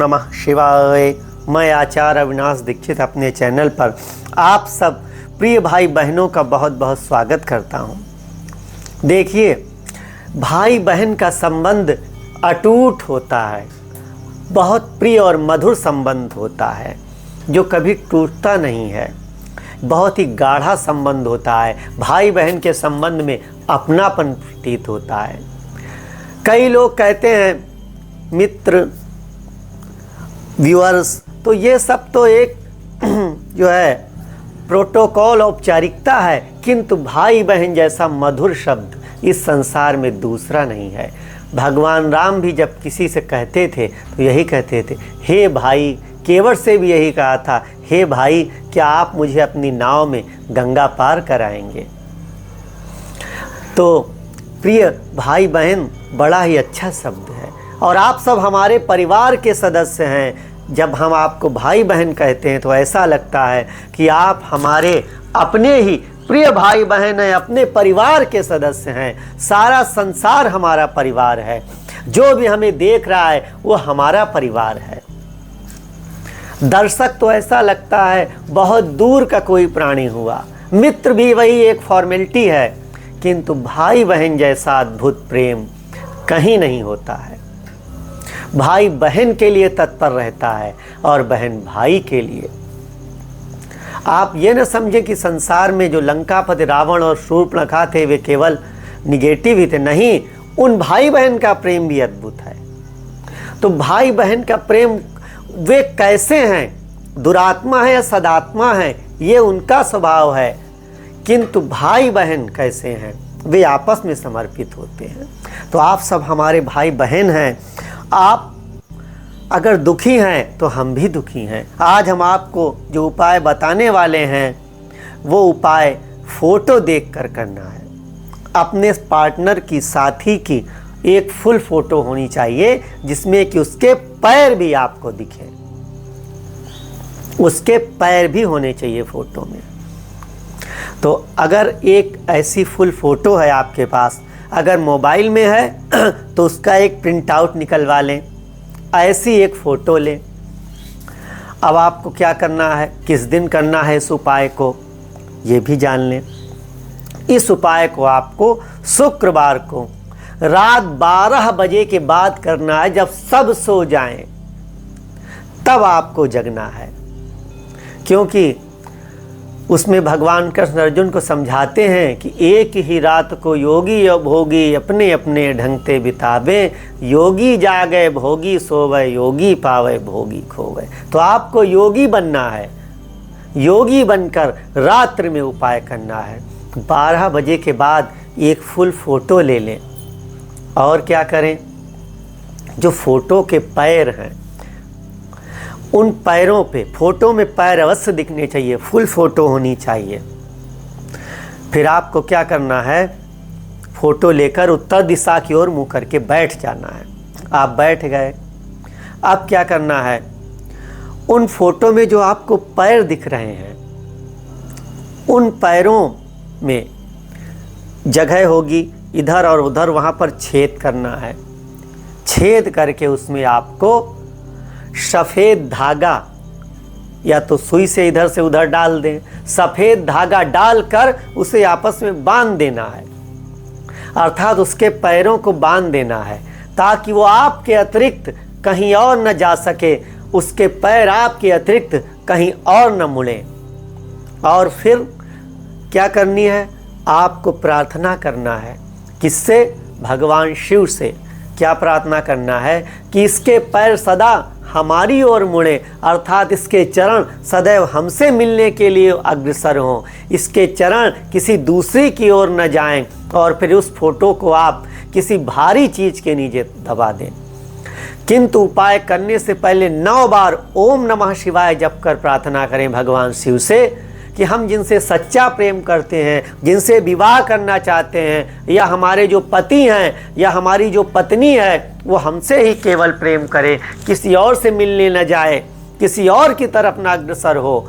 नमः शिवाय। मैं आचार्य अविनाश दीक्षित अपने चैनल पर आप सब प्रिय भाई बहनों का बहुत बहुत स्वागत करता हूं। देखिए, भाई बहन का संबंध अटूट होता है, बहुत प्रिय और मधुर संबंध होता है जो कभी टूटता नहीं है। बहुत ही गाढ़ा संबंध होता है। भाई बहन के संबंध में अपनापन प्रतीत होता है। कई लोग कहते हैं मित्र, व्यूअर्स, तो ये सब तो एक जो है प्रोटोकॉल, औपचारिकता है, किंतु भाई बहन जैसा मधुर शब्द इस संसार में दूसरा नहीं है। भगवान राम भी जब किसी से कहते थे तो यही कहते थे, हे भाई। केवट से भी यही कहा था, हे भाई, क्या आप मुझे अपनी नाव में गंगा पार कराएंगे। तो प्रिय भाई बहन बड़ा ही अच्छा शब्द है और आप सब हमारे परिवार के सदस्य हैं। जब हम आपको भाई बहन कहते हैं तो ऐसा लगता है कि आप हमारे अपने ही प्रिय भाई बहन हैं, अपने परिवार के सदस्य हैं। सारा संसार हमारा परिवार है। जो भी हमें देख रहा है वो हमारा परिवार है। दर्शक तो ऐसा लगता है बहुत दूर का कोई प्राणी हुआ। मित्र भी वही एक फॉर्मेलिटी है, किंतु भाई बहन जैसा अद्भुत प्रेम कहीं नहीं होता है। भाई बहन के लिए तत्पर रहता है और बहन भाई के लिए। आप ये न समझें कि संसार में जो लंकापति रावण और शूर्पणखा थे वे केवल निगेटिव ही थे। नहीं, उन भाई बहन का प्रेम भी अद्भुत है। तो भाई बहन का प्रेम वे कैसे हैं, दुरात्मा है या सदात्मा है, ये उनका स्वभाव है। किंतु भाई बहन कैसे हैं, वे आपस में समर्पित होते हैं। तो आप सब हमारे भाई बहन हैं। आप अगर दुखी हैं तो हम भी दुखी हैं। आज हम आपको जो उपाय बताने वाले हैं वो उपाय फोटो देखकर करना है। अपने पार्टनर की, साथी की एक फुल फोटो होनी चाहिए जिसमें कि उसके पैर भी आपको दिखे। उसके पैर भी होने चाहिए फोटो में। तो अगर एक ऐसी फुल फोटो है आपके पास, अगर मोबाइल में है तो उसका एक प्रिंट आउट निकलवा लें। ऐसी एक फ़ोटो लें। अब आपको क्या करना है, किस दिन करना है इस उपाय को, ये भी जान लें। इस उपाय को आपको शुक्रवार को रात 12 बजे के बाद करना है। जब सब सो जाएं तब आपको जगना है, क्योंकि उसमें भगवान कृष्ण अर्जुन को समझाते हैं कि एक ही रात को योगी और भोगी अपने अपने ढंग से बितावे। योगी जागे भोगी सोवे, योगी पावे भोगी खोवे। तो आपको योगी बनना है। योगी बनकर रात्रि में उपाय करना है। 12 बजे के बाद एक फुल फोटो ले लें और क्या करें, जो फोटो के पैर हैं उन पैरों पे, फोटो में पैर अवश्य दिखने चाहिए, फुल फोटो होनी चाहिए। फिर आपको क्या करना है, फोटो लेकर उत्तर दिशा की ओर मुंह करके बैठ जाना है। आप बैठ गए। अब क्या करना है, उन फोटो में जो आपको पैर दिख रहे हैं उन पैरों में जगह होगी इधर और उधर, वहाँ पर छेद करना है। छेद करके उसमें आपको सफ़ेद धागा, या तो सुई से इधर से उधर डाल दें, सफ़ेद धागा डालकर उसे आपस में बांध देना है। अर्थात उसके पैरों को बांध देना है ताकि वो आपके अतिरिक्त कहीं और न जा सके, उसके पैर आपके अतिरिक्त कहीं और न मुड़े। और फिर क्या करनी है, आपको प्रार्थना करना है। किससे? भगवान शिव से। क्या प्रार्थना करना है कि इसके पैर सदा हमारी ओर मुड़े, अर्थात इसके चरण सदैव हमसे मिलने के लिए अग्रसर हों। इसके चरण किसी दूसरी की ओर न जाएं। और फिर उस फोटो को आप किसी भारी चीज़ के नीचे दबा दें। किंतु उपाय करने से पहले 9 बार ओम नमः शिवाय जप कर प्रार्थना करें भगवान शिव से कि हम जिनसे सच्चा प्रेम करते हैं, जिनसे विवाह करना चाहते हैं, या हमारे जो पति हैं या हमारी जो पत्नी है, वो हमसे ही केवल प्रेम करे, किसी और से मिलने न जाए, किसी और की तरफ न अग्रसर हो,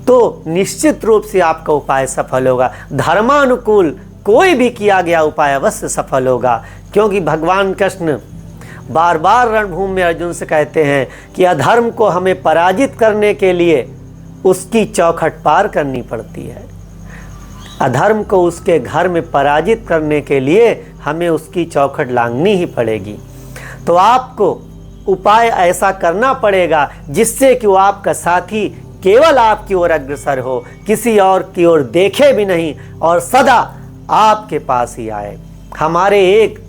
तो निश्चित रूप से आपका उपाय सफल होगा। धर्मानुकूल कोई भी किया गया उपाय अवश्य सफल होगा, क्योंकि भगवान कृष्ण बार बार रणभूमि में अर्जुन से कहते हैं कि अधर्म को हमें पराजित करने के लिए उसकी चौखट पार करनी पड़ती है। अधर्म को उसके घर में पराजित करने के लिए हमें उसकी चौखट लांघनी ही पड़ेगी। तो आपको उपाय ऐसा करना पड़ेगा जिससे कि वो आपका साथी केवल आपकी ओर अग्रसर हो, किसी और की ओर देखे भी नहीं और सदा आपके पास ही आए। हमारे एक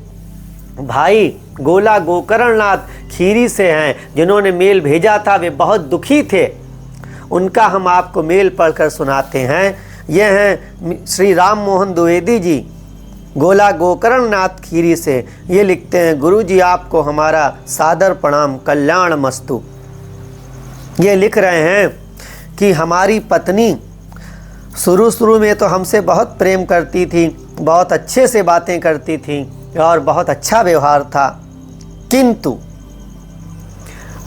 भाई गोला गोकर्णनाथ खीरी से हैं जिन्होंने मेल भेजा था, वे बहुत दुखी थे। उनका हम आपको मेल पढ़कर सुनाते हैं। ये हैं श्री राम मोहन द्विवेदी जी, गोला गोकर्णनाथ खीरी से। ये लिखते हैं, गुरु जी आपको हमारा सादर प्रणाम, कल्याण मस्तु। ये लिख रहे हैं कि हमारी पत्नी शुरू में तो हमसे बहुत प्रेम करती थी, बहुत अच्छे से बातें करती थी और बहुत अच्छा व्यवहार था, किंतु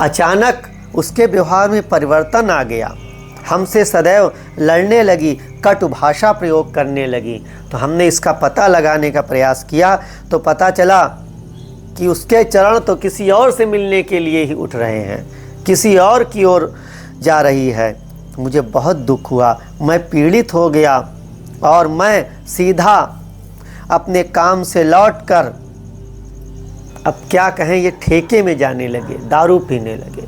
अचानक उसके व्यवहार में परिवर्तन आ गया। हमसे सदैव लड़ने लगी, कटु भाषा प्रयोग करने लगी। तो हमने इसका पता लगाने का प्रयास किया तो पता चला कि उसके चरण तो किसी और से मिलने के लिए ही उठ रहे हैं, किसी और की ओर जा रही है। मुझे बहुत दुख हुआ, मैं पीड़ित हो गया और मैं सीधा अपने काम से लौटकर, अब क्या कहें, ये ठेके में जाने लगे, दारू पीने लगे।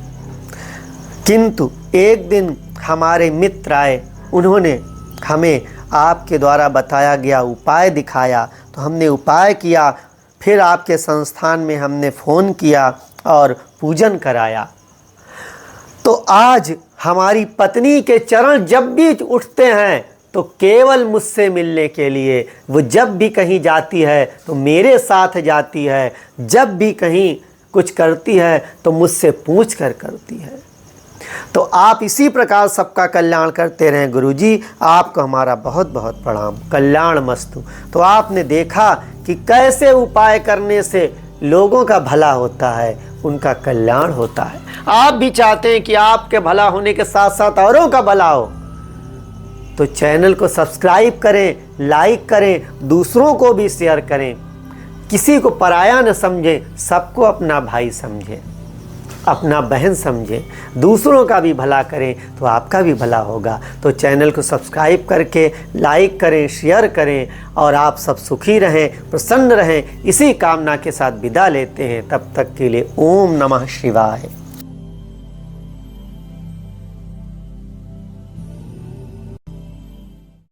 किंतु एक दिन हमारे मित्र आए, उन्होंने हमें आपके द्वारा बताया गया उपाय दिखाया, तो हमने उपाय किया। फिर आपके संस्थान में हमने फ़ोन किया और पूजन कराया। तो आज हमारी पत्नी के चरण जब भी उठते हैं तो केवल मुझसे मिलने के लिए, वो जब भी कहीं जाती है तो मेरे साथ जाती है, जब भी कहीं कुछ करती है तो मुझसे पूछ कर करती है। तो आप इसी प्रकार सबका कल्याण करते रहें गुरुजी, आपको हमारा बहुत बहुत प्रणाम, कल्याण मस्तु। तो आपने देखा कि कैसे उपाय करने से लोगों का भला होता है, उनका कल्याण होता है। आप भी चाहते हैं कि आपके भला होने के साथ साथ औरों का भला हो, तो चैनल को सब्सक्राइब करें, लाइक करें, दूसरों को भी शेयर करें। किसी को पराया न समझें, सबको अपना भाई समझें, अपना बहन समझें, दूसरों का भी भला करें तो आपका भी भला होगा। तो चैनल को सब्सक्राइब करके लाइक करें, शेयर करें और आप सब सुखी रहें, प्रसन्न रहें, इसी कामना के साथ विदा लेते हैं। तब तक के लिए ओम नमः शिवाय।